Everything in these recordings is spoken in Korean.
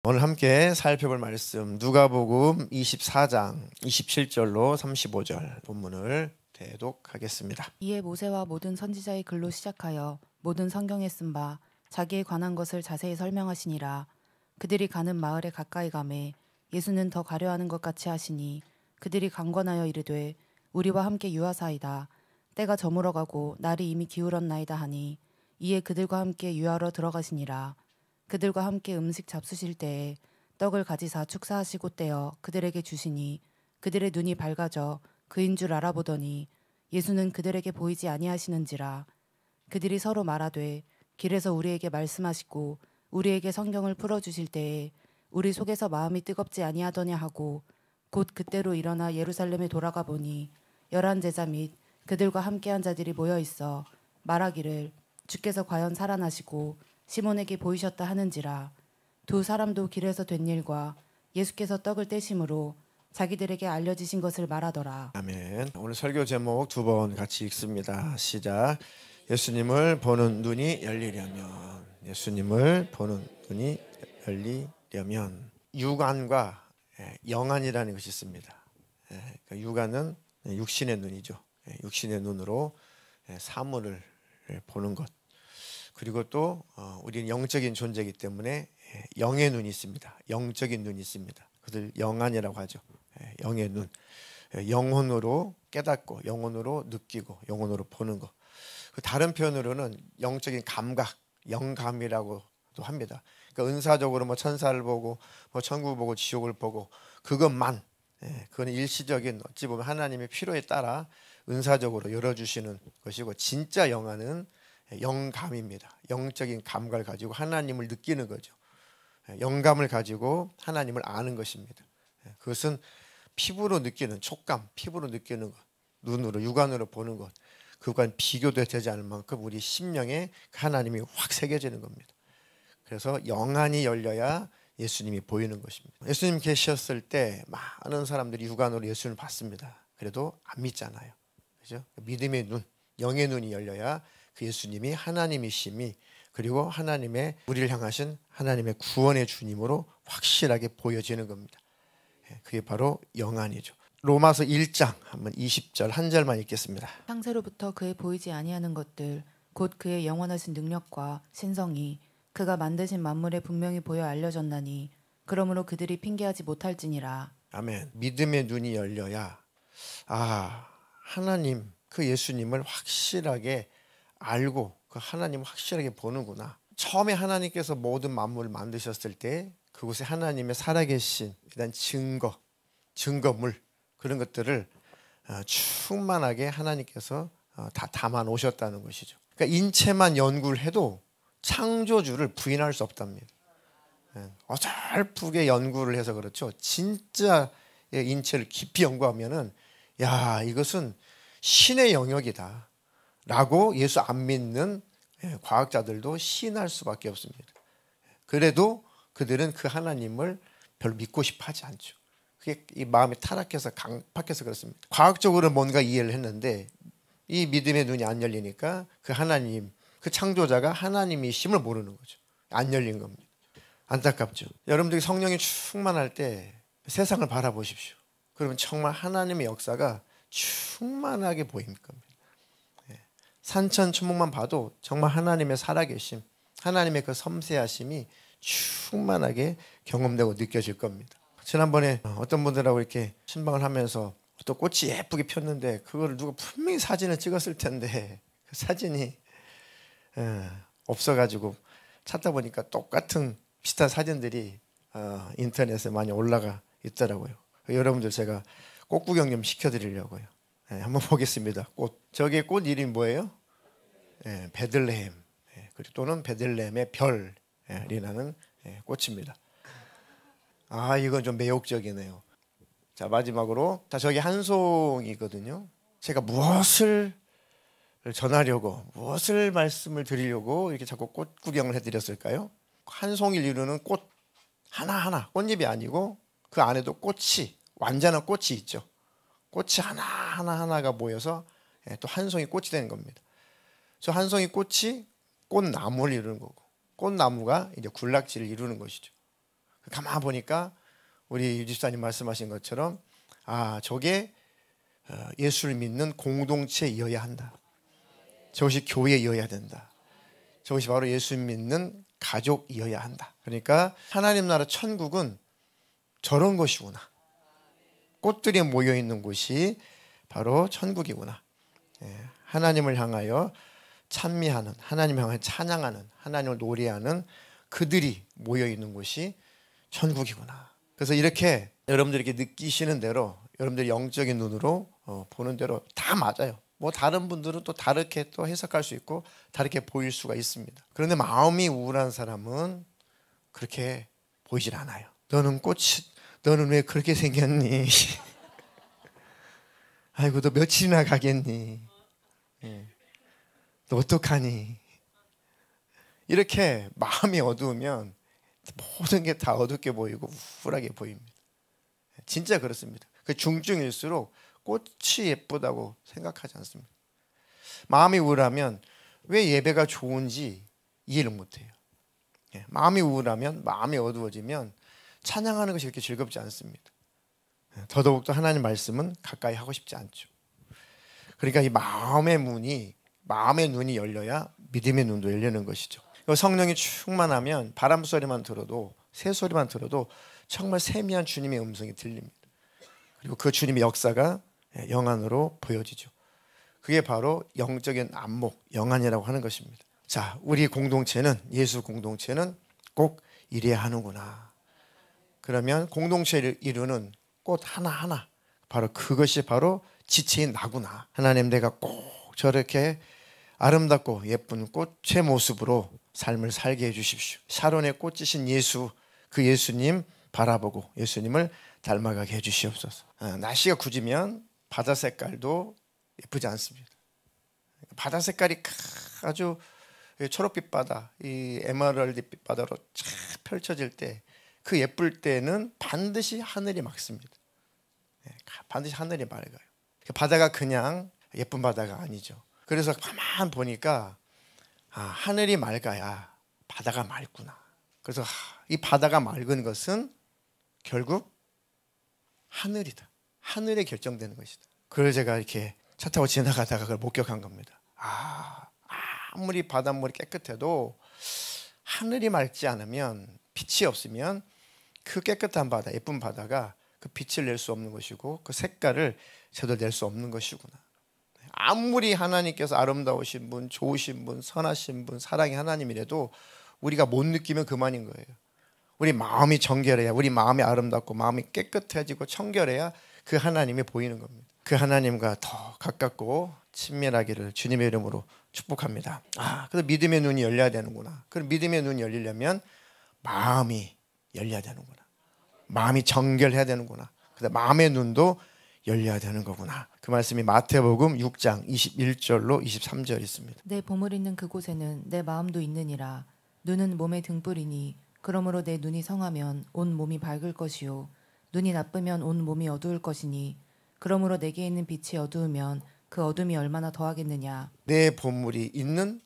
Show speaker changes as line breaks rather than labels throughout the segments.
오늘 함께 살펴볼 말씀 누가복음 24장 27절로 35절 본문을 대독하겠습니다.
이에 모세와 모든 선지자의 글로 시작하여 모든 성경에 쓴 바 자기에 관한 것을 자세히 설명하시니라. 그들이 가는 마을에 가까이 가매 예수는 더 가려하는 것 같이 하시니 그들이 강권하여 이르되 우리와 함께 유하사이다. 때가 저물어가고 날이 이미 기울었나이다 하니 이에 그들과 함께 유하러 들어가시니라. 그들과 함께 음식 잡수실 때에 떡을 가지사 축사하시고 떼어 그들에게 주시니 그들의 눈이 밝아져 그인 줄 알아보더니 예수는 그들에게 보이지 아니하시는지라. 그들이 서로 말하되 길에서 우리에게 말씀하시고 우리에게 성경을 풀어주실 때에 우리 속에서 마음이 뜨겁지 아니하더냐 하고 곧 그때로 일어나 예루살렘에 돌아가 보니 11 제자 및 그들과 함께한 자들이 모여 있어 말하기를 주께서 과연 살아나시고 시몬에게 보이셨다 하는지라. 두 사람도 길에서 된 일과 예수께서 떡을 떼심으로 자기들에게 알려지신 것을 말하더라.
아멘. 오늘 설교 제목 두 번 같이 읽습니다. 시작. 예수님을 보는 눈이 열리려면, 예수님을 보는 눈이 열리려면 육안과 영안이라는 것이 있습니다. 육안은 육신의 눈이죠. 육신의 눈으로 사물을 보는 것. 그리고 또 우리는 영적인 존재이기 때문에 영의 눈이 있습니다. 영적인 눈이 있습니다. 그것을 영안이라고 하죠. 영의 눈. 영혼으로 깨닫고 영혼으로 느끼고 영혼으로 보는 것. 다른 표현으로는 영적인 감각, 영감이라고도 합니다. 그러니까 은사적으로 뭐 천사를 보고 뭐 천국을 보고 지옥을 보고 그것만, 그건 일시적인, 어찌 보면 하나님의 필요에 따라 은사적으로 열어주시는 것이고, 진짜 영안은 영감입니다. 영적인 감각을 가지고 하나님을 느끼는 거죠. 영감을 가지고 하나님을 아는 것입니다. 그것은 피부로 느끼는 촉감, 피부로 느끼는 것, 눈으로 육안으로 보는 것, 그것과는 비교도 되지 않을 만큼 우리 심령에 하나님이 확 새겨지는 겁니다. 그래서 영안이 열려야 예수님이 보이는 것입니다. 예수님 계셨을 때 많은 사람들이 육안으로 예수님을 봤습니다. 그래도 안 믿잖아요. 그죠? 믿음의 눈, 영의 눈이 열려야 그 예수님이 하나님이심이, 그리고 하나님의 우리를 향하신 하나님의 구원의 주님으로 확실하게 보여지는 겁니다. 그게 바로 영안이죠. 로마서 1장 한번 20절 한 절만 읽겠습니다.
창세로부터 그의 보이지 아니하는 것들 곧 그의 영원하신 능력과 신성이 그가 만드신 만물에 분명히 보여 알려졌나니 그러므로 그들이 핑계하지 못할지니라.
아멘. 믿음의 눈이 열려야 하나님, 그 예수님을 확실하게 알고 그 하나님을 확실하게 보는구나. 처음에 하나님께서 모든 만물을 만드셨을 때 그곳에 하나님의 살아계신 일단 증거물, 그런 것들을 충만하게 하나님께서 다 담아 놓으셨다는 것이죠. 그러니까 인체만 연구를 해도 창조주를 부인할 수 없답니다. 어설프게 연구를 해서 그렇죠. 진짜 인체를 깊이 연구하면은 이것은 신의 영역이다 라고 예수 안 믿는 과학자들도 시인할 수밖에 없습니다. 그래도 그들은 그 하나님을 별로 믿고 싶어 하지 않죠. 그게 이 마음이 타락해서 강팍해서 그렇습니다. 과학적으로 뭔가 이해를 했는데 이 믿음의 눈이 안 열리니까 그 하나님, 그 창조자가 하나님이심을 모르는 거죠. 안 열린 겁니다. 안타깝죠. 여러분들이 성령이 충만할 때 세상을 바라보십시오. 그러면 정말 하나님의 역사가 충만하게 보일 겁니다. 산천초목만 봐도 정말 하나님의 살아계심, 하나님의 그 섬세하심이 충만하게 경험되고 느껴질 겁니다. 지난번에 어떤 분들하고 이렇게 신방을 하면서 어떤 꽃이 예쁘게 폈는데 그걸 누가 분명히 사진을 찍었을 텐데 그 사진이 없어가지고 찾다 보니까 똑같은 비슷한 사진들이 인터넷에 많이 올라가 있더라고요. 여러분들 제가 꽃 구경 좀 시켜드리려고요. 한번 보겠습니다. 저게 꽃 이름이 뭐예요? 베들레헴. 그리고 또는 베들레헴의 별이라는 꽃입니다. 이건 좀 매혹적이네요. 자, 마지막으로 저기 한 송이거든요. 제가 무엇을 전하려고, 무엇을 말씀을 드리려고 이렇게 자꾸 꽃 구경을 해드렸을까요? 한 송이를 이루는 꽃 하나하나, 꽃잎이 아니고 그 안에도 꽃이, 완전한 꽃이 있죠. 꽃이 하나하나가 모여서 또 한 송이 꽃이 되는 겁니다. 저 한 송이 꽃이 꽃나무를 이루는 거고, 꽃나무가 이제 군락지를 이루는 것이죠. 가만 보니까 우리 유집사님 말씀하신 것처럼 저게 예수를 믿는 공동체이어야 한다. 저것이 교회이어야 된다. 저것이 바로 예수 믿는 가족이어야 한다. 그러니까 하나님 나라 천국은 저런 것이구나. 꽃들이 모여있는 곳이 바로 천국이구나. 하나님을 향하여 찬미하는, 하나님을 향하여 찬양하는, 하나님을 노래하는 그들이 모여있는 곳이 천국이구나. 그래서 이렇게 여러분들이 이렇게 느끼시는 대로, 여러분들이 영적인 눈으로 보는 대로 다 맞아요. 뭐 다른 분들은 또 다르게 또 해석할 수 있고 다르게 보일 수가 있습니다. 그런데 마음이 우울한 사람은 그렇게 보이질 않아요. 너는 왜 그렇게 생겼니? 아이고, 너 며칠이나 가겠니? 너 어떡하니? 이렇게 마음이 어두우면 모든 게 다 어둡게 보이고 우울하게 보입니다. 진짜 그렇습니다. 그 중증일수록 꽃이 예쁘다고 생각하지 않습니다. 마음이 우울하면 왜 예배가 좋은지 이해를 못해요. 마음이 우울하면, 마음이 어두워지면 찬양하는 것이 그렇게 즐겁지 않습니다. 더더욱더 하나님 말씀은 가까이 하고 싶지 않죠. 그러니까 이 마음의 눈이 열려야 믿음의 눈도 열리는 것이죠. 성령이 충만하면 바람 소리만 들어도, 새 소리만 들어도 정말 세미한 주님의 음성이 들립니다. 그리고 그 주님의 역사가 영안으로 보여지죠. 그게 바로 영적인 안목, 영안이라고 하는 것입니다. 자, 우리 공동체는, 예수 공동체는 꼭 이래야 하는구나. 그러면 공동체를 이루는 꽃 하나하나, 바로 그것이 바로 지체인 나구나. 하나님, 내가 꼭 저렇게 아름답고 예쁜 꽃의 모습으로 삶을 살게 해주십시오. 샤론의 꽃이신 예수, 그 예수님 바라보고 예수님을 닮아가게 해주시옵소서. 날씨가 굳으면 바다 색깔도 예쁘지 않습니다. 바다 색깔이 아주 초록빛 바다, 이 에메랄드빛 바다로 쫙 펼쳐질 때, 그 예쁠 때는 반드시 하늘이 맑습니다. 반드시 하늘이 맑아요. 바다가 그냥 예쁜 바다가 아니죠. 그래서 가만 보니까 하늘이 맑아야 바다가 맑구나. 그래서 이 바다가 맑은 것은 결국 하늘이다. 하늘에 결정되는 것이다. 그걸 제가 이렇게 차 타고 지나가다가 그걸 목격한 겁니다. 아무리 바닷물이 깨끗해도 하늘이 맑지 않으면, 빛이 없으면 그 깨끗한 바다, 예쁜 바다가 그 빛을 낼 수 없는 것이고 그 색깔을 제대로 낼 수 없는 것이구나. 아무리 하나님께서 아름다우신 분, 좋으신 분, 선하신 분, 사랑의 하나님이라도 우리가 못 느끼면 그만인 거예요. 우리 마음이 정결해야, 우리 마음이 아름답고 마음이 깨끗해지고 청결해야 그 하나님이 보이는 겁니다. 그 하나님과 더 가깝고 친밀하기를 주님의 이름으로 축복합니다. 그래서 믿음의 눈이 열려야 되는구나. 그럼 믿음의 눈이 열리려면 마음이 열려야 되는구나. 마음이 정결해야 되는구나. 그래서 마음의 눈도 열려야 되는 거구나. 그 말씀이 마태복음 6장 21절로 23절 있습니다.
내 보물 있는 그곳에는 내 마음도 있느니라. 눈은 몸의 등불이니 그러므로 내 눈이 성하면 온 몸이 밝을 것이요 눈이 나쁘면 온 몸이 어두울 것이니 그러므로 내게 있는 빛이 어두우면 그 어둠이 얼마나 더하겠느냐.
내 보물이 있는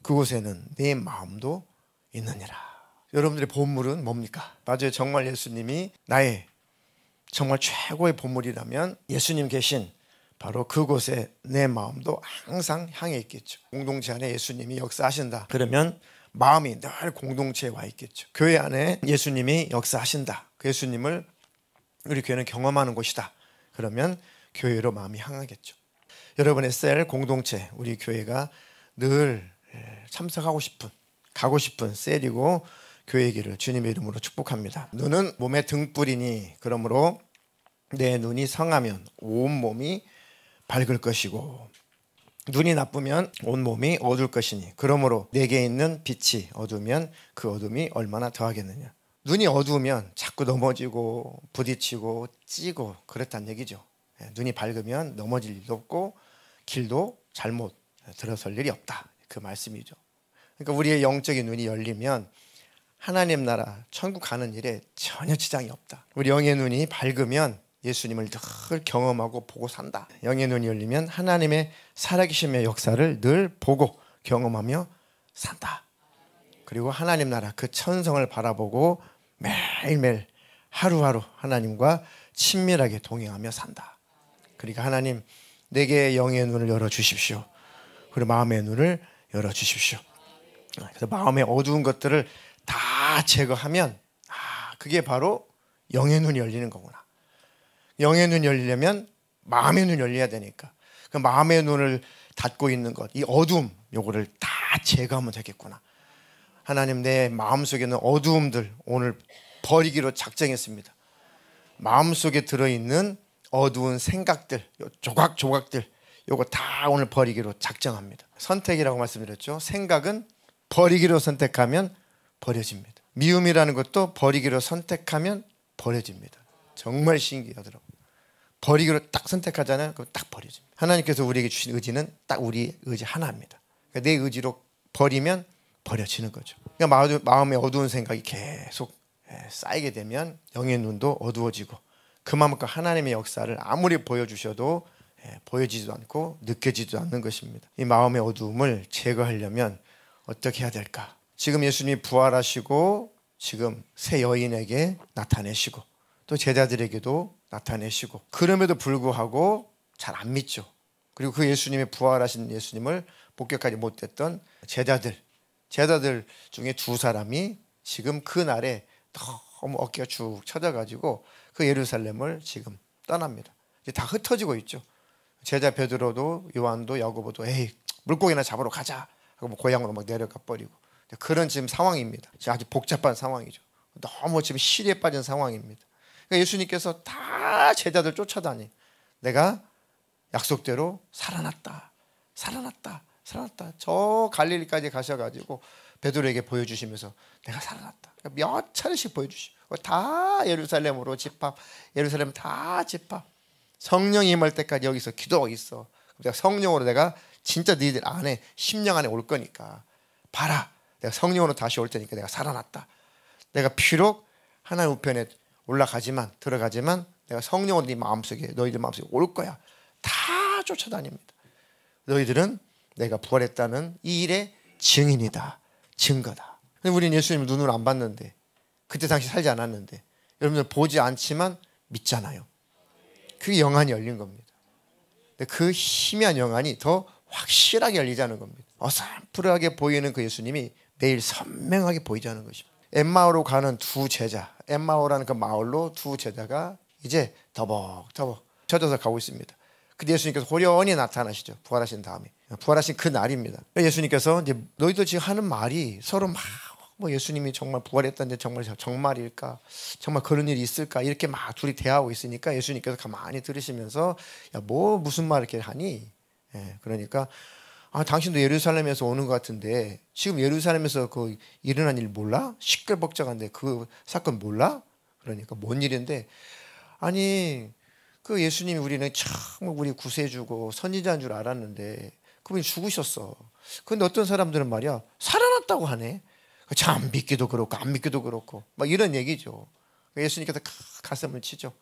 그곳에는 내 마음도 있느니라. 여러분들의 보물은 뭡니까? 맞아요. 정말 예수님이 나의 정말 최고의 보물이라면 예수님 계신 바로 그곳에 내 마음도 항상 향해 있겠죠. 공동체 안에 예수님이 역사하신다. 그러면 마음이 늘 공동체에 와 있겠죠. 교회 안에 예수님이 역사하신다. 그 예수님을 우리 교회는 경험하는 곳이다. 그러면 교회로 마음이 향하겠죠. 여러분의 셀 공동체, 우리 교회가 늘 참석하고 싶은, 가고 싶은 셀이고 교회이기를 주님의 이름으로 축복합니다. 눈은 몸의 등불이니 그러므로 내 눈이 성하면 온 몸이 밝을 것이고 눈이 나쁘면 온 몸이 어두울 것이니 그러므로 내게 있는 빛이 어두우면 그 어둠이 얼마나 더하겠느냐. 눈이 어두우면 자꾸 넘어지고 부딪히고 찌고 그렇다는 얘기죠. 눈이 밝으면 넘어질 일도 없고 길도 잘못 들어설 일이 없다. 그 말씀이죠. 그러니까 우리의 영적인 눈이 열리면 하나님 나라 천국 가는 일에 전혀 지장이 없다. 우리 영의 눈이 밝으면 예수님을 늘 경험하고 보고 산다. 영의 눈이 열리면 하나님의 살아계심의 역사를 늘 보고 경험하며 산다. 그리고 하나님 나라 그 천성을 바라보고 매일매일 하루하루 하나님과 친밀하게 동행하며 산다. 그러니까 하나님, 내게 영의 눈을 열어주십시오. 그리고 마음의 눈을 열어주십시오. 그래서 마음의 어두운 것들을 다 제거하면 그게 바로 영의 눈이 열리는 거구나. 영의 눈이 열리려면 마음의 눈이 열려야 되니까 그 마음의 눈을 닫고 있는 것, 이 어두움, 요거를 다 제거하면 되겠구나. 하나님, 내 마음속에 있는 어두움들 오늘 버리기로 작정했습니다. 마음속에 들어있는 어두운 생각들, 조각조각들, 요거 다 오늘 버리기로 작정합니다. 선택이라고 말씀드렸죠. 생각은 버리기로 선택하면 버려집니다. 미움이라는 것도 버리기로 선택하면 버려집니다. 정말 신기하더라고요. 버리기로 딱 선택하잖아요. 그럼 딱 버려집니다. 하나님께서 우리에게 주신 의지는 딱 우리 의지 하나입니다. 그러니까 내 의지로 버리면 버려지는 거죠. 그러니까 마음의 어두운 생각이 계속 쌓이게 되면 영의 눈도 어두워지고 그만큼 하나님의 역사를 아무리 보여주셔도 보여지지도 않고 느껴지지도 않는 것입니다. 이 마음의 어두움을 제거하려면 어떻게 해야 될까? 지금 예수님이 부활하시고 지금 새 여인에게 나타내시고 또 제자들에게도 나타내시고 그럼에도 불구하고 잘 안 믿죠. 그리고 그 예수님의 부활하신 예수님을 목격하지 못했던 제자들 중에 두 사람이 지금 그날에 너무 어깨가 쭉 쳐져가지고 그 예루살렘을 지금 떠납니다. 이제 다 흩어지고 있죠. 제자 베드로도 요한도 야고보도 에이 물고기나 잡으러 가자 하고 고향으로 막 내려가 버리고 그런 지금 상황입니다. 지금 아주 복잡한 상황이죠. 너무 지금 시리에 빠진 상황입니다. 그러니까 예수님께서 다 제자들 쫓아다니 내가 약속대로 살아났다. 저 갈릴리까지 가셔가지고 베드로에게 보여주시면서 내가 살아났다. 그러니까 몇 차례씩 보여주시고 다 예루살렘으로 집합, 예루살렘 다 집합. 성령이 임할 때까지 여기서 기도하고 있어. 내가 성령으로 내가 진짜 너희들 안에 10년 안에 올 거니까 봐라. 내가 성령으로 다시 올 테니까 내가 살아났다. 내가 비록 하나님 우편에 들어가지만 내가 성령으로 네 마음속에 너희들 마음속에 올 거야. 다 쫓아다닙니다. 너희들은 내가 부활했다는 이 일의 증인이다. 증거다. 우리는 예수님을 눈으로 안 봤는데 그때 당시 살지 않았는데 여러분들 보지 않지만 믿잖아요. 그게 영안이 열린 겁니다. 그 희미한 영안이 더 확실하게 열리자는 겁니다. 어슴푸레하게 보이는 그 예수님이 매일 선명하게 보이자는 것입니다. 엠마오로 가는 두 제자, 엠마오라는 그 마을로 두 제자가 이제 더벅더벅 젖어서 가고 있습니다. 근데 예수님께서 호련히 나타나시죠. 부활하신 다음에. 부활하신 그 날입니다. 예수님께서 이제 너희들 지금 하는 말이 서로 막 뭐 예수님이 정말 부활했다는데 정말일까? 정말 그런 일이 있을까? 이렇게 막 둘이 대화하고 있으니까 예수님께서 가만히 들으시면서 야, 뭐 무슨 말 이렇게 하니? 그러니까 당신도 예루살렘에서 오는 것 같은데 지금 예루살렘에서 그 일어난 일 몰라? 시끌벅적한데 그 사건 몰라? 그러니까 뭔 일인데 아니 그 예수님이 우리는 참 우리 구세주고 선지자인 줄 알았는데 그분이 죽으셨어. 근데 어떤 사람들은 말이야 살아났다고 하네. 참 믿기도 그렇고 안 믿기도 그렇고 막 이런 얘기죠. 예수님께서 가슴을 치죠.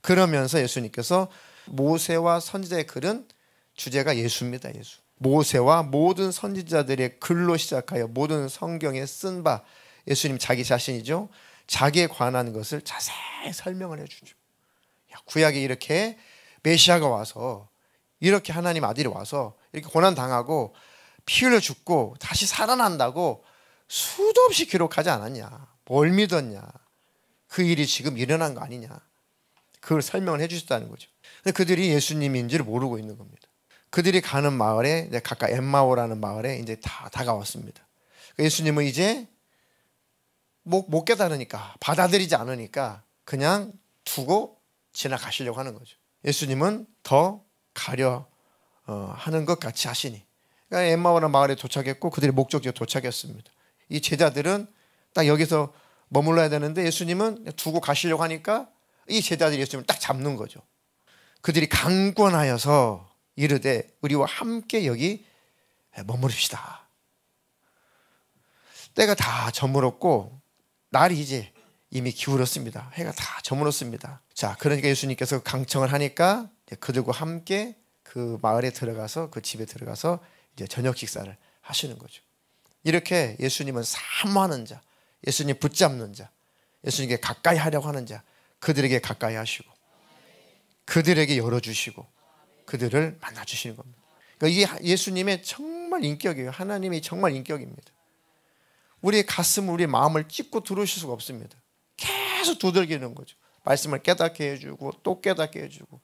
그러면서 예수님께서 모세와 선지자의 글은 주제가 예수입니다. 예수. 모세와 모든 선지자들의 글로 시작하여 모든 성경에 쓴 바 예수님 자기 자신이죠. 자기에 관한 것을 자세히 설명을 해주죠. 구약에 이렇게 메시아가 와서 이렇게 하나님 아들이 와서 이렇게 고난당하고 피 흘려 죽고 다시 살아난다고 수도 없이 기록하지 않았냐. 뭘 믿었냐. 그 일이 지금 일어난 거 아니냐. 그걸 설명을 해주셨다는 거죠. 근데 그들이 예수님인지를 모르고 있는 겁니다. 그들이 가는 마을에 가까이 엠마오라는 마을에 이제 다 다가왔습니다. 예수님은 이제 못 깨달으니까 받아들이지 않으니까 그냥 두고 지나가시려고 하는 거죠. 예수님은 더 가려 하는 것 같이 하시니 그러니까 엠마오라는 마을에 도착했고 그들이 목적지에 도착했습니다. 이 제자들은 딱 여기서 머물러야 되는데 예수님은 두고 가시려고 하니까 이 제자들이 예수님을 딱 잡는 거죠. 그들이 강권하여서 이르되 우리와 함께 여기 머무릅시다. 때가 다 저물었고 날이 이제 이미 기울었습니다. 해가 다 저물었습니다. 자, 그러니까 예수님께서 강청을 하니까 그들과 함께 그 마을에 들어가서 그 집에 들어가서 이제 저녁 식사를 하시는 거죠. 이렇게 예수님은 사모하는 자, 예수님 붙잡는 자, 예수님께 가까이 하려고 하는 자, 그들에게 가까이 하시고 그들에게 열어주시고 그들을 만나주시는 겁니다. 그러니까 이게 예수님의 정말 인격이에요. 하나님이 정말 인격입니다. 우리의 가슴을, 우리의 마음을 찢고 들어오실 수가 없습니다. 계속 두들기는 거죠. 말씀을 깨닫게 해주고 또 깨닫게 해주고,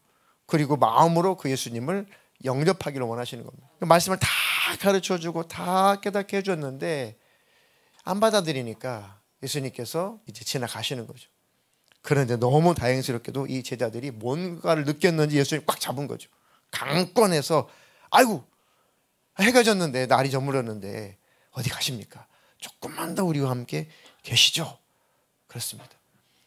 그리고 마음으로 그 예수님을 영접하기를 원하시는 겁니다. 말씀을 다 가르쳐주고 다 깨닫게 해줬는데 안 받아들이니까 예수님께서 이제 지나가시는 거죠. 그런데 너무 다행스럽게도 이 제자들이 뭔가를 느꼈는지 예수님 꽉 잡은 거죠. 강권해서 아이고, 해가 졌는데, 날이 저물었는데 어디 가십니까? 조금만 더 우리와 함께 계시죠. 그렇습니다.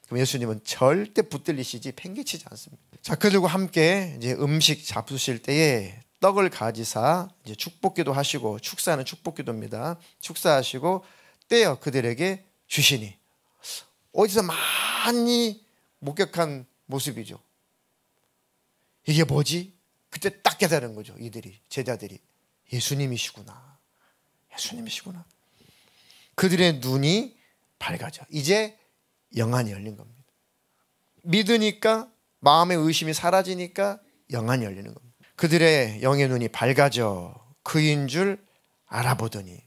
그럼 예수님은 절대 붙들리시지 팽개치지 않습니다. 자, 그리고 함께 이제 음식 잡수실 때에 떡을 가지사 이제 축복기도 하시고, 축사는 축복기도입니다. 축사하시고 떼어 그들에게 주시니, 어디서 많이 목격한 모습이죠. 이게 뭐지? 그때 딱 깨달은 거죠. 이들이, 제자들이 예수님이시구나. 예수님이시구나. 그들의 눈이 밝아져. 이제 영안이 열린 겁니다. 믿으니까 마음의 의심이 사라지니까 영안이 열리는 겁니다. 그들의 영의 눈이 밝아져 그인 줄 알아보더니,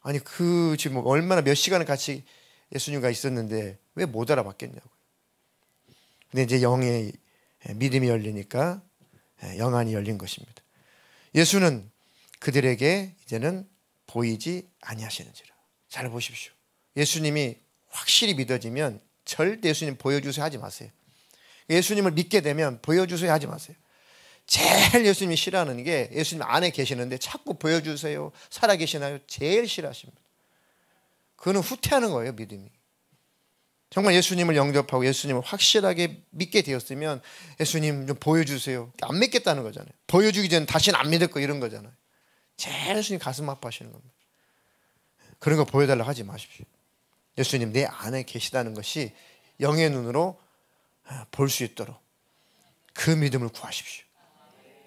아니 그 지금 얼마나 몇 시간을 같이 예수님과 있었는데 왜 못 알아봤겠냐고요. 근데 이제 영의 믿음이 열리니까 영안이 열린 것입니다. 예수는 그들에게 이제는 보이지 아니하시는지라. 잘 보십시오. 예수님이 확실히 믿어지면 절대 예수님 보여주세요 하지 마세요. 예수님을 믿게 되면 보여주세요 하지 마세요. 제일 예수님이 싫어하는 게, 예수님 안에 계시는데 자꾸 보여주세요, 살아계시나요? 제일 싫어하십니다. 그거는 후퇴하는 거예요. 믿음이. 정말 예수님을 영접하고 예수님을 확실하게 믿게 되었으면 예수님 좀 보여주세요, 안 믿겠다는 거잖아요. 보여주기 전에 다시는 안 믿을 거, 이런 거잖아요. 제일 예수님 가슴 아파하시는 겁니다. 그런 거 보여달라고 하지 마십시오. 예수님 내 안에 계시다는 것이 영의 눈으로 볼 수 있도록 그 믿음을 구하십시오.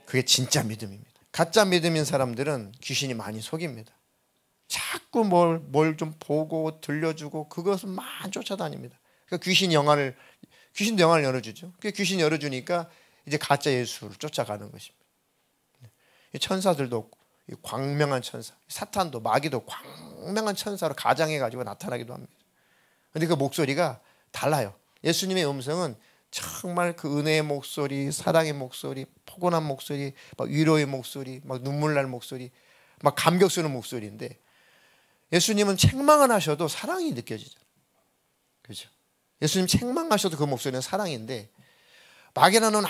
그게 진짜 믿음입니다. 가짜 믿음인 사람들은 귀신이 많이 속입니다. 자꾸 뭘 좀 보고 들려주고 그것을 많이 쫓아다닙니다. 그러니까 귀신도 영안을 열어주죠. 그 귀신이 열어주니까 이제 가짜 예수를 쫓아가는 것입니다. 이 천사들도 광명한 천사, 사탄도, 마귀도 광명한 천사로 가장해가지고 나타나기도 합니다. 그런데 그 목소리가 달라요. 예수님의 음성은 정말 그 은혜의 목소리, 사랑의 목소리, 포근한 목소리, 막 위로의 목소리, 막 눈물 날 목소리, 막 감격스러운 목소리인데, 예수님은 책망을 하셔도 사랑이 느껴지죠. 그렇죠? 예수님 책망하셔도 그 목소리는 사랑인데, 마귀라는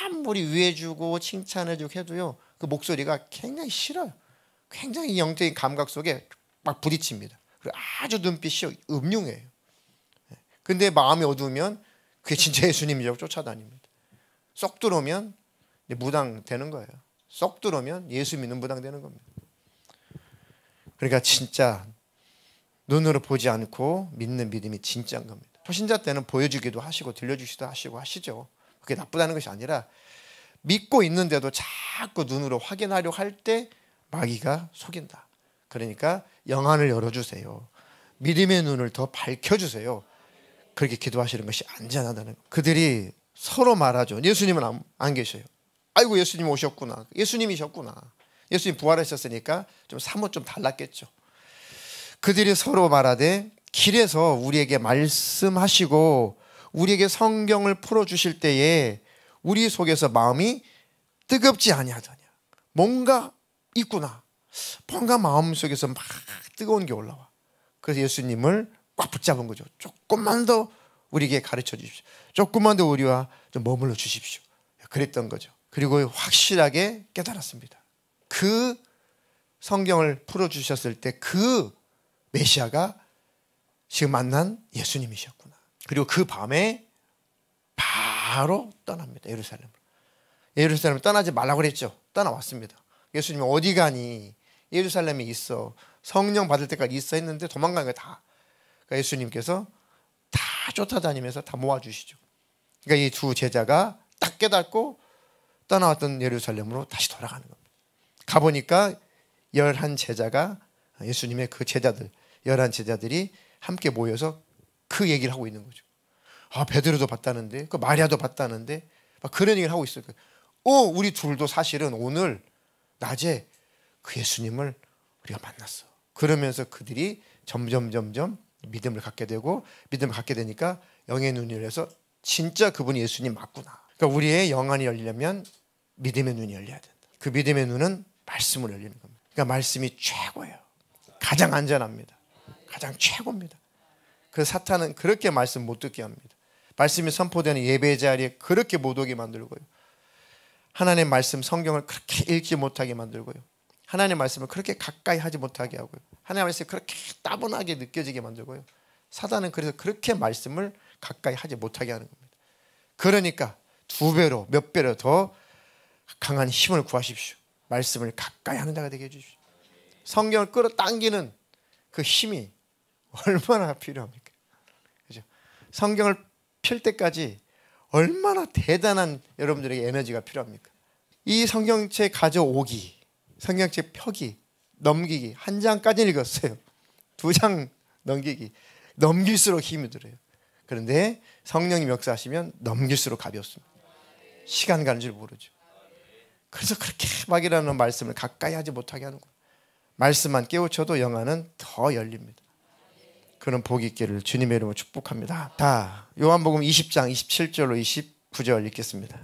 아무리 위해주고 칭찬해주고 해도요, 그 목소리가 굉장히 싫어요. 굉장히 영적인 감각 속에 막 부딪힙니다. 그리고 아주 눈빛이 음흉해요. 근데 마음이 어두우면 그게 진짜 예수님이라고 쫓아다닙니다. 쏙 들어오면 무당되는 거예요. 쏙 들어오면 예수 믿는 무당되는 겁니다. 그러니까 진짜 눈으로 보지 않고 믿는 믿음이 진짜인 겁니다. 초신자 때는 보여주기도 하시고 들려주기도 하시고 하시죠. 그게 나쁘다는 것이 아니라, 믿고 있는데도 자꾸 눈으로 확인하려고 할 때 마귀가 속인다. 그러니까 영안을 열어주세요. 믿음의 눈을 더 밝혀주세요. 그렇게 기도하시는 것이 안전하다는 것. 그들이 서로 말하죠. 예수님은 안 계셔요. 아이고, 예수님 오셨구나. 예수님이셨구나. 예수님 부활하셨으니까 좀 사뭇 좀 달랐겠죠. 그들이 서로 말하되, 길에서 우리에게 말씀하시고 우리에게 성경을 풀어주실 때에 우리 속에서 마음이 뜨겁지 아니하더냐. 뭔가 있구나. 뭔가 마음속에서 막 뜨거운 게 올라와. 그래서 예수님을 꽉 붙잡은 거죠. 조금만 더 우리에게 가르쳐 주십시오. 조금만 더 우리와 좀 머물러 주십시오. 그랬던 거죠. 그리고 확실하게 깨달았습니다. 그 성경을 풀어주셨을 때 그 메시아가 지금 만난 예수님이셨구나. 그리고 그 밤에 바로 떠납니다. 예루살렘으로. 예루살렘을 떠나지 말라고 그랬죠. 떠나왔습니다. 예수님이 어디 가니? 예루살렘에 있어. 성령 받을 때까지 있어 했는데 도망간 거예요, 다. 그러니까 예수님께서 다 쫓아다니면서 다 모아주시죠. 그러니까 이 두 제자가 딱 깨닫고 떠나왔던 예루살렘으로 다시 돌아가는 겁니다. 가보니까 11 제자가, 예수님의 그 제자들 11 제자들이 함께 모여서 그 얘기를 하고 있는 거죠. 아, 베드로도 봤다는데, 그 마리아도 봤다는데, 막 그런 얘기를 하고 있어요. 우리 둘도 사실은 오늘 낮에 그 예수님을 우리가 만났어. 그러면서 그들이 점점 믿음을 갖게 되고, 믿음을 갖게 되니까 영의 눈이 열려서 진짜 그분이 예수님 맞구나. 그러니까 우리의 영안이 열리려면 믿음의 눈이 열려야 된다. 그 믿음의 눈은 말씀으로 열리는 겁니다. 그러니까 말씀이 최고예요. 가장 안전합니다. 가장 최고입니다. 그 사탄은 그렇게 말씀 못 듣게 합니다. 말씀이 선포되는 예배 자리에 그렇게 못 오게 만들고요. 하나님의 말씀 성경을 그렇게 읽지 못하게 만들고요. 하나님의 말씀을 그렇게 가까이 하지 못하게 하고요. 하나님의 말씀이 그렇게 따분하게 느껴지게 만들고요. 사단은 그래서 그렇게 말씀을 가까이 하지 못하게 하는 겁니다. 그러니까 2배로 몇 배로 더 강한 힘을 구하십시오. 말씀을 가까이 하는 자가 되게 해주십시오. 성경을 끌어당기는 그 힘이 얼마나 필요합니까? 그죠? 성경을 펼 때까지 얼마나 대단한 여러분들에게 에너지가 필요합니까? 이 성경책 가져오기, 성경책 펴기, 넘기기, 한 장까지 읽었어요. 2장 넘기기, 넘길수록 힘이 들어요. 그런데 성령님 역사하시면 넘길수록 가볍습니다. 시간 가는 줄 모르죠. 그래서 그렇게 막이라는 말씀을 가까이 하지 못하게 하는 거예요. 말씀만 깨우쳐도 영안은 더 열립니다. 그런 복이 있기를 주님의 이름으로 축복합니다. 자, 요한복음 20장 27절로 29절 읽겠습니다.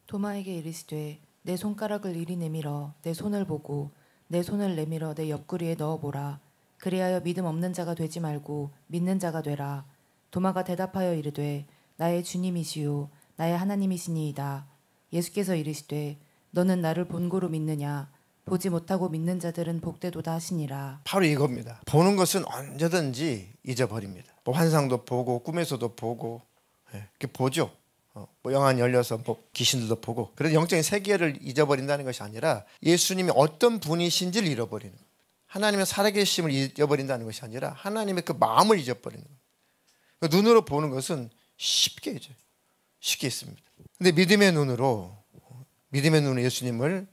도마에게 이르시되 내 손가락을 이리 내밀어 내 손을 보고 내 손을 내밀어 내 옆구리에 넣어보라. 그리하여 믿음 없는 자가 되지 말고 믿는 자가 되라. 도마가 대답하여 이르되 나의 주님이시요 나의 하나님이시니이다. 예수께서 이르시되 너는 나를 본고로 믿느냐. 보지 못하고 믿는 자들은 복되도다 하시니라.
바로 이겁니다. 보는 것은 언제든지 잊어버립니다. 뭐 환상도 보고 꿈에서도 보고, 이렇게 보죠. 뭐 영안 열려서 뭐 귀신들도 보고. 그래서 영적인 세계를 잊어버린다는 것이 아니라 예수님이 어떤 분이신지를 잃어버리는 겁니다. 하나님의 살아계심을 잊어버린다는 것이 아니라 하나님의 그 마음을 잊어버리는 겁니다. 그 눈으로 보는 것은 쉽게 잊어요. 쉽게 있습니다. 근데 믿음의 눈으로 예수님을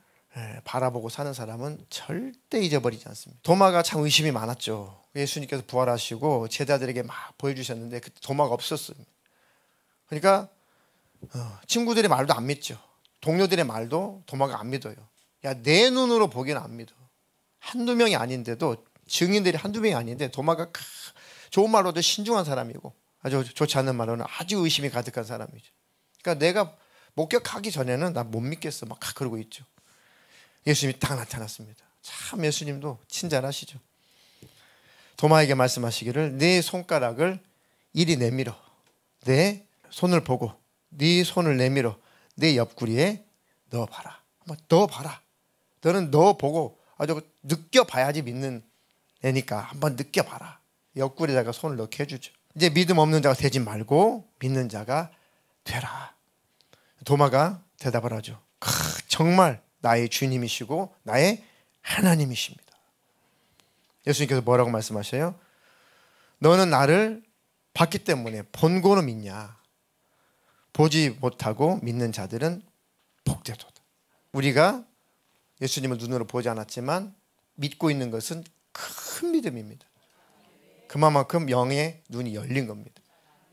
바라보고 사는 사람은 절대 잊어버리지 않습니다. 도마가 참 의심이 많았죠. 예수님께서 부활하시고 제자들에게 막 보여주셨는데 그때 도마가 없었어요. 그러니까 친구들의 말도 안 믿죠. 동료들의 말도 도마가 안 믿어요. 야, 내 눈으로 보기는 안 믿어. 한두 명이 아닌데도, 증인들이 한두 명이 아닌데 도마가 좋은 말로도 신중한 사람이고 아주 좋지 않은 말로는 아주 의심이 가득한 사람이죠. 그러니까 내가 목격하기 전에는 나 못 믿겠어 막 그러고 있죠. 예수님이 딱 나타났습니다. 참 예수님도 친절하시죠. 도마에게 말씀하시기를 네 손가락을 이리 내밀어 내 손을 보고 네 손을 내밀어 내 옆구리에 넣어봐라. 한번 넣어봐라. 너는 넣어보고 아주 느껴봐야지 믿는 애니까 한번 느껴봐라. 옆구리에다가 손을 넣게 해주죠. 이제 믿음 없는 자가 되지 말고 믿는 자가 되라. 도마가 대답을 하죠. 정말 나의 주님이시고 나의 하나님이십니다. 예수님께서 뭐라고 말씀하셔요? 너는 나를 봤기 때문에 본고로 믿냐? 보지 못하고 믿는 자들은 복되도다. 우리가 예수님을 눈으로 보지 않았지만 믿고 있는 것은 큰 믿음입니다. 그만큼 영의 눈이 열린 겁니다.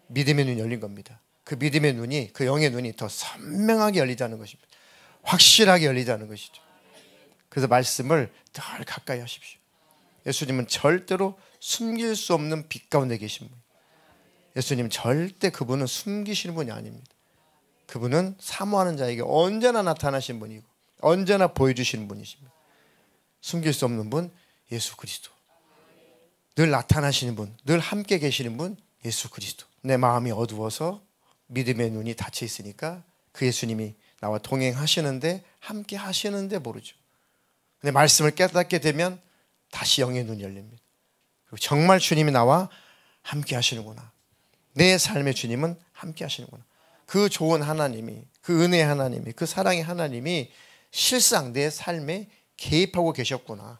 믿음의 눈이 열린 겁니다. 그 믿음의 눈이, 그 영의 눈이 더 선명하게 열리자는 것입니다. 확실하게 열리자는 것이죠. 그래서 말씀을 늘 가까이 하십시오. 예수님은 절대로 숨길 수 없는 빛 가운데 계신 분. 예수님 절대 그분은 숨기시는 분이 아닙니다. 그분은 사모하는 자에게 언제나 나타나신 분이고 언제나 보여주시는 분이십니다. 숨길 수 없는 분 예수 그리스도. 늘 나타나시는 분, 늘 함께 계시는 분 예수 그리스도. 내 마음이 어두워서 믿음의 눈이 닫혀 있으니까 그 예수님이 나와 동행하시는데 함께 하시는데 모르죠. 근데 말씀을 깨닫게 되면 다시 영의 눈이 열립니다. 그리고 정말 주님이 나와 함께 하시는구나. 내 삶의 주님은 함께 하시는구나. 그 좋은 하나님이, 그 은혜의 하나님이, 그 사랑의 하나님이 실상 내 삶에 개입하고 계셨구나.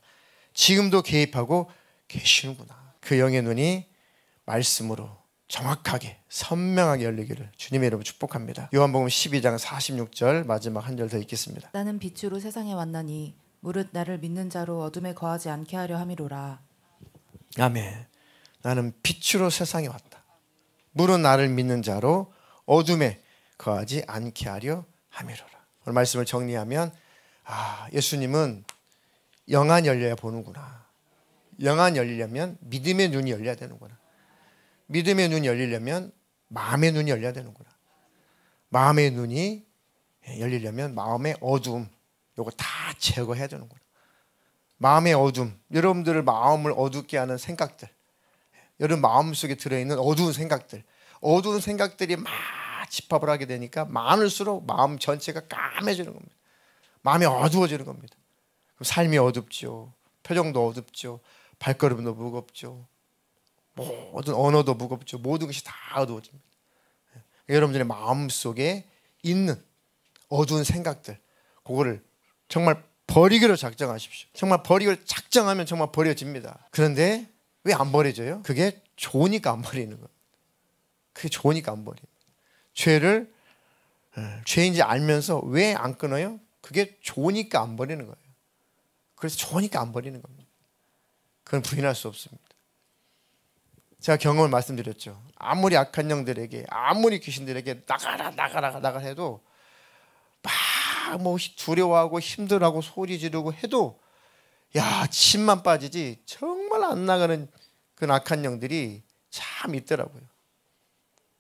지금도 개입하고 계시는구나. 그 영의 눈이 말씀으로 정확하게 선명하게 열리기를 주님의 이름으로 축복합니다. 요한복음 12장 46절 마지막 한 절 더 읽겠습니다.
나는 빛으로 세상에 왔나니 무릇 나를 믿는 자로 어둠에 거하지 않게 하려 함이로라.
아멘. 나는 빛으로 세상에 왔다. 물은 나를 믿는 자로 어둠에 거하지 않게 하려 함이로라. 오늘 말씀을 정리하면 예수님은 영안 열려야 보는구나. 영안 열리려면 믿음의 눈이 열려야 되는구나. 믿음의 눈이 열리려면 마음의 눈이 열려야 되는구나. 마음의 눈이 열리려면 마음의 어둠 요거 다 제거해야 되는구나. 마음의 어둠, 여러분들의 마음을 어둡게 하는 생각들, 여러분 마음속에 들어있는 어두운 생각들이 막 집합을 하게 되니까 많을수록 마음 전체가 까매지는 겁니다. 마음이 어두워지는 겁니다. 그럼 삶이 어둡죠. 표정도 어둡죠. 발걸음도 무겁죠. 모든 언어도 무겁죠. 모든 것이 다 어두워집니다. 여러분들의 마음속에 있는 어두운 생각들, 그거를 정말 버리기로 작정하십시오. 정말 버리기로 작정하면 정말 버려집니다. 그런데 왜 안 버려져요? 그게 좋으니까 안 버리는 거예요. 그게 좋으니까 안 버려요. 죄인지 알면서 왜 안 끊어요? 그게 좋으니까 안 버리는 거예요. 그래서 좋으니까 안 버리는 겁니다. 그건 부인할 수 없습니다. 제가 경험을 말씀드렸죠. 아무리 악한 영들에게, 아무리 귀신들에게 나가라 해도 막 뭐 두려워하고 힘들어하고 소리 지르고 해도 침만 빠지지 정말 안 나가는 그 악한 영들이 참 있더라고요.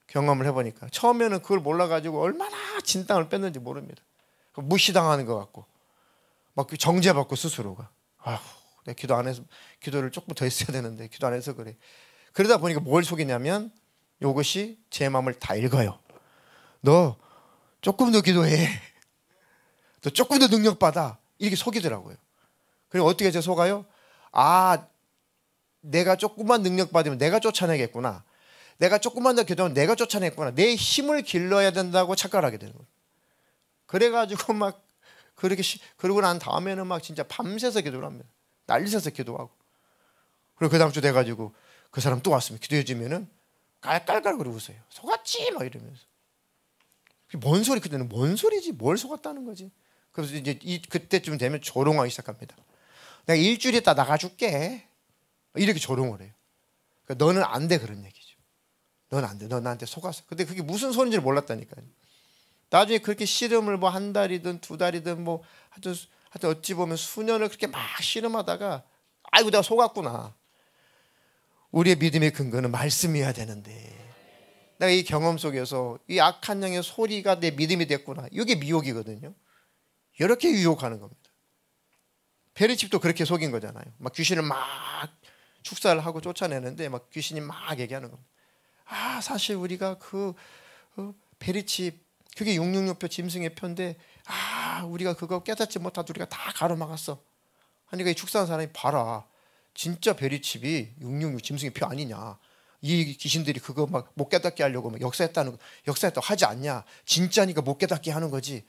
경험을 해보니까 처음에는 그걸 몰라가지고 얼마나 진땀을 뺐는지 모릅니다. 무시당하는 것 같고 막 정죄받고 스스로가 내가 기도 안 해서, 기도를 조금 더 했어야 되는데 기도 안 해서 그래. 그러다 보니까 뭘 속이냐면 이것이 제 마음을 다 읽어요. 너 조금 더 기도해. 너 조금 더 능력받아. 이렇게 속이더라고요. 그리고 어떻게 제가 속아요? 내가 조금만 능력받으면 내가 쫓아내겠구나. 내가 조금만 더 기도하면 내가 쫓아내겠구나. 내 힘을 길러야 된다고 착각을 하게 되는 거예요. 그래가지고 막 그러고 난 다음에는 막 진짜 밤새서 기도를 합니다. 난리새서 기도하고. 그리고 그 다음 주 돼가지고 그 사람 또 왔으면 기도해주면은 깔깔깔 그러고 웃어요. 속았지? 막 이러면서. 뭔 소리, 그때는 뭔 소리지? 뭘 속았다는 거지? 그래서 이제 그때쯤 되면 조롱하기 시작합니다. 내가 일주일 있다 나가줄게. 이렇게 조롱을 해요. 그러니까 너는 안 돼, 그런 얘기죠. 너는 안 돼. 너 나한테 속았어. 근데 그게 무슨 소리인지를 몰랐다니까요. 나중에 그렇게 씨름을 뭐 한 달이든 두 달이든 뭐 하여튼 어찌 보면 수년을 그렇게 막 씨름하다가 아이고 내가 속았구나. 우리의 믿음의 근거는 말씀이어야 되는데 내가 이 경험 속에서 이 악한 영의 소리가 내 믿음이 됐구나. 이게 미혹이거든요. 이렇게 유혹하는 겁니다. 베리칩도 그렇게 속인 거잖아요. 막 귀신을 막 축사를 하고 쫓아내는데 막 귀신이 막 얘기하는 겁니다. 사실 우리가 베리칩 그게 666표 짐승의 표인데 우리가 그거 깨닫지 못하고 우리가 다 가로막았어. 하니까 이 축사한 사람이 봐라. 진짜 베리칩이 666 짐승의 표 아니냐. 이 귀신들이 그거 막 못 깨닫게 하려고 막 역사했다고 하지 않냐. 진짜니까 못 깨닫게 하는 거지.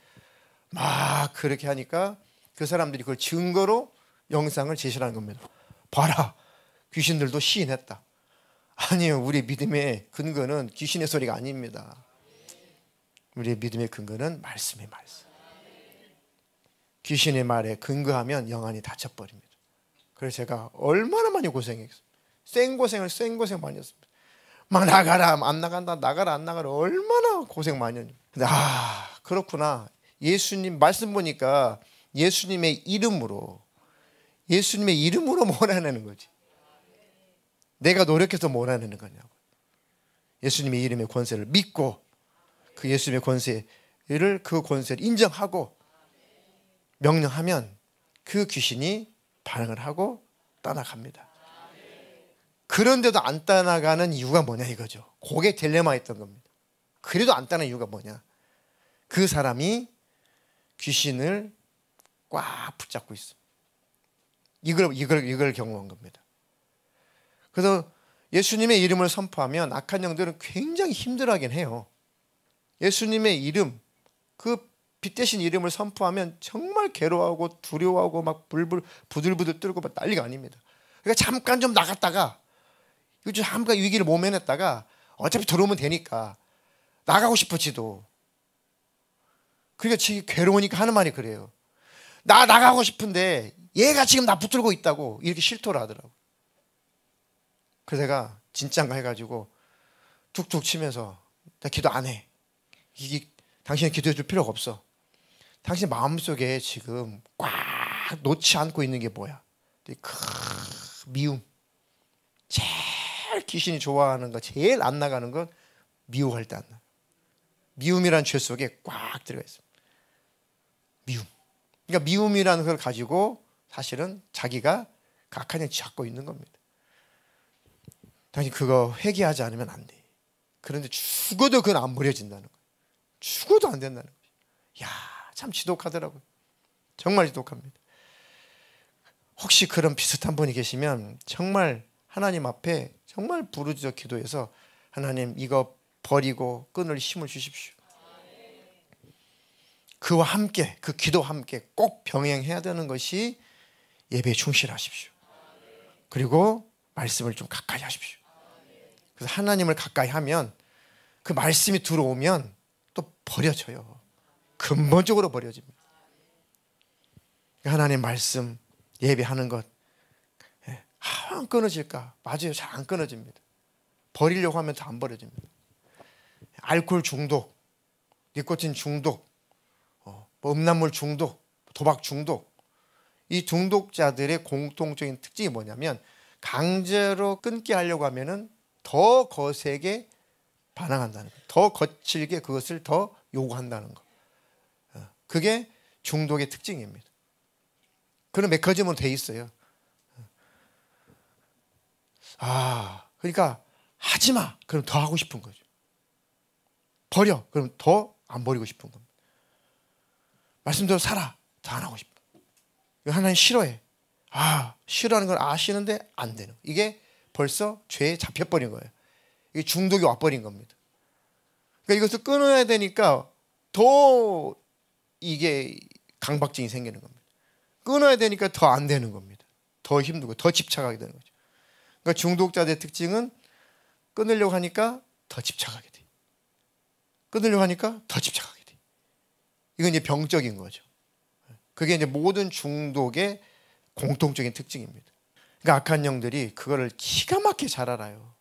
막 그렇게 하니까 그 사람들이 그걸 증거로 영상을 제시하는 겁니다. 봐라. 귀신들도 시인했다. 아니요. 우리 믿음의 근거는 귀신의 소리가 아닙니다. 우리의 믿음의 근거는 말씀의 말씀. 귀신의 말에 근거하면 영안이 닫혀버립니다. 그래서 제가 얼마나 많이 고생했어요. 생고생 많이 했습니다. 막 나가라 안 나간다, 나가라 안 나가라, 얼마나 고생 많이 했는데. 근데 그렇구나. 예수님 말씀 보니까 예수님의 이름으로 몰아내는 거지. 내가 노력해서 몰아내는 거냐고. 예수님의 이름의 권세를 믿고 그 예수님의 그 권세를 인정하고 명령하면 그 귀신이 반응을 하고 떠나갑니다. 그런데도 안 떠나가는 이유가 뭐냐 이거죠. 그게 딜레마였던 겁니다. 그래도 안 떠나는 이유가 뭐냐. 그 사람이 귀신을 꽉 붙잡고 있어. 이걸 경험한 겁니다. 그래서 예수님의 이름을 선포하면 악한 영들은 굉장히 힘들어하긴 해요. 예수님의 이름, 그 빛 대신 이름을 선포하면 정말 괴로워하고 두려워하고 막 부들부들 떨고 막 난리가 아닙니다. 그러니까 잠깐 좀 나갔다가 잠깐 위기를 모면했다가 어차피 들어오면 되니까 나가고 싶어지도. 그러니까 지금 괴로우니까 하는 말이 그래요. 나 나가고 싶은데 얘가 지금 나 붙들고 있다고 이렇게 실토를 하더라고. 그래서 제가 진짠가 해가지고 툭툭 치면서 나 기도 안 해. 당신은 기도해 줄 필요가 없어. 당신 마음속에 지금 꽉 놓지 않고 있는 게 뭐야? 미움. 제일 귀신이 좋아하는 거, 제일 안 나가는 건 미워할 때 안 나가. 미움이라는 죄 속에 꽉 들어가 있습니다. 미움. 그러니까 미움이라는 걸 가지고 사실은 자기가 각하냥 잡고 있는 겁니다. 당신 그거 회개하지 않으면 안 돼. 그런데 죽어도 그건 안 버려진다는 거예요. 죽어도 안 된다는 거예요. 야, 참 지독하더라고요. 정말 지독합니다. 혹시 그런 비슷한 분이 계시면 정말 하나님 앞에 정말 부르짖어 기도해서 하나님 이거 버리고 끊을 힘을 주십시오. 그와 함께 그 기도와 함께 꼭 병행해야 되는 것이 예배에 충실하십시오. 그리고 말씀을 좀 가까이 하십시오. 그래서 하나님을 가까이 하면 그 말씀이 들어오면 또 버려져요. 근본적으로 버려집니다. 하나님 말씀 예배하는 것 안 끊어질까? 맞아요. 잘 안 끊어집니다. 버리려고 하면 더 안 버려집니다. 알코올 중독, 니코틴 중독, 음란물 중독, 도박 중독. 이 중독자들의 공통적인 특징이 뭐냐면 강제로 끊게 하려고 하면은 더 거세게 반항한다는 거예요. 더 거칠게 그것을 더 요구한다는 거. 그게 중독의 특징입니다. 그런 메커니즘으로 돼 있어요. 그러니까 하지 마. 그럼 더 하고 싶은 거죠. 버려. 그럼 더 안 버리고 싶은 겁니다. 말씀대로 살아. 더 안 하고 싶어. 하나님 싫어해. 싫어하는 걸 아시는데 안 되는. 이게 벌써 죄에 잡혀버린 거예요. 이게 중독이 와버린 겁니다. 그러니까 이것을 끊어야 되니까 더 이게 강박증이 생기는 겁니다. 끊어야 되니까 더 안 되는 겁니다. 더 힘들고 더 집착하게 되는 거죠. 그러니까 중독자들의 특징은 끊으려고 하니까 더 집착하게 돼. 끊으려고 하니까 더 집착하게 돼. 이건 이제 병적인 거죠. 그게 이제 모든 중독의 공통적인 특징입니다. 그러니까 악한 영들이 그거를 기가 막히게 잘 알아요.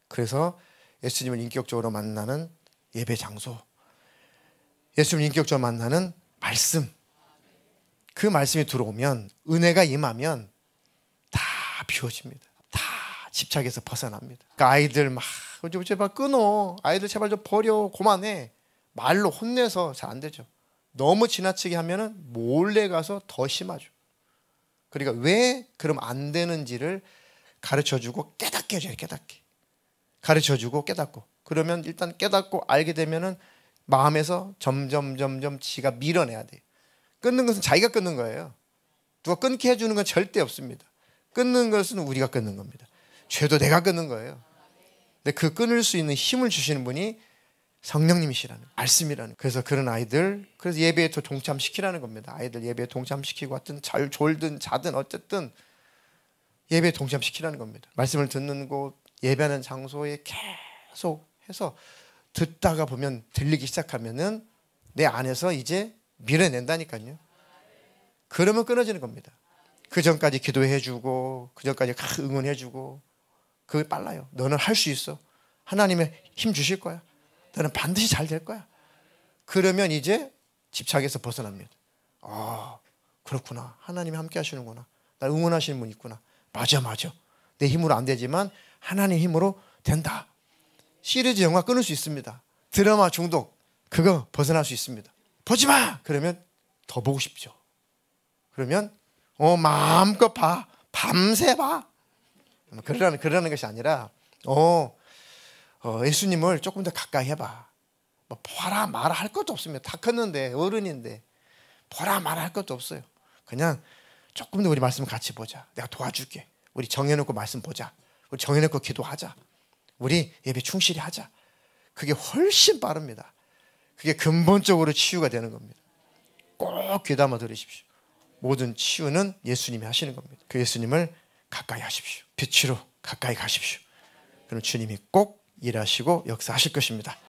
그래서 예수님을 인격적으로 만나는 예배 장소, 예수님을 인격적으로 만나는 말씀, 그 말씀이 들어오면 은혜가 임하면 다 비워집니다. 다 집착에서 벗어납니다. 그러니까 아이들 막 제발 끊어, 아이들 제발 좀 버려, 그만해. 말로 혼내서 잘 안 되죠. 너무 지나치게 하면은 몰래 가서 더 심하죠. 그러니까 왜 그럼 안 되는지를 가르쳐주고 깨닫게 해줘요. 깨닫게 가르쳐주고 깨닫고, 그러면 일단 깨닫고 알게 되면은 마음에서 점점 지가 밀어내야 돼요. 끊는 것은 자기가 끊는 거예요. 누가 끊게 해주는 건 절대 없습니다. 끊는 것은 우리가 끊는 겁니다. 죄도 내가 끊는 거예요. 근데 그 끊을 수 있는 힘을 주시는 분이 성령님이시라는, 말씀이라는. 그래서 그런 아이들, 그래서 예배에 더 동참시키라는 겁니다. 아이들 예배에 동참시키고 하여튼 잘 졸든 자든 어쨌든 예배에 동참시키라는 겁니다. 말씀을 듣는 곳, 예배하는 장소에 계속 해서 듣다가 보면 들리기 시작하면은 내 안에서 이제 밀어낸다니까요. 그러면 끊어지는 겁니다. 그 전까지 기도해주고 그 전까지 응원해주고 그게 빨라요. 너는 할 수 있어. 하나님의 힘 주실 거야. 너는 반드시 잘 될 거야. 그러면 이제 집착에서 벗어납니다. 그렇구나. 하나님이 함께 하시는구나. 날 응원하시는 분 있구나. 맞아. 내 힘으로 안 되지만 하나님 힘으로 된다. 시리즈 영화 끊을 수 있습니다. 드라마 중독 그거 벗어날 수 있습니다. 보지 마! 그러면 더 보고 싶죠. 그러면 마음껏 봐. 밤새 봐. 그러라는 것이 아니라 예수님을 조금 더 가까이 해봐. 뭐 보라 마라 할 것도 없습니다. 다 컸는데 어른인데 보라 마라 할 것도 없어요. 그냥 조금 더 우리 말씀 같이 보자. 내가 도와줄게. 우리 정해놓고 말씀 보자. 우리 정해놓고 기도하자. 우리 예배 충실히 하자. 그게 훨씬 빠릅니다. 그게 근본적으로 치유가 되는 겁니다. 꼭 귀담아 들으십시오. 모든 치유는 예수님이 하시는 겁니다. 그 예수님을 가까이 하십시오. 빛으로 가까이 가십시오. 그럼 주님이 꼭 일하시고 역사하실 것입니다.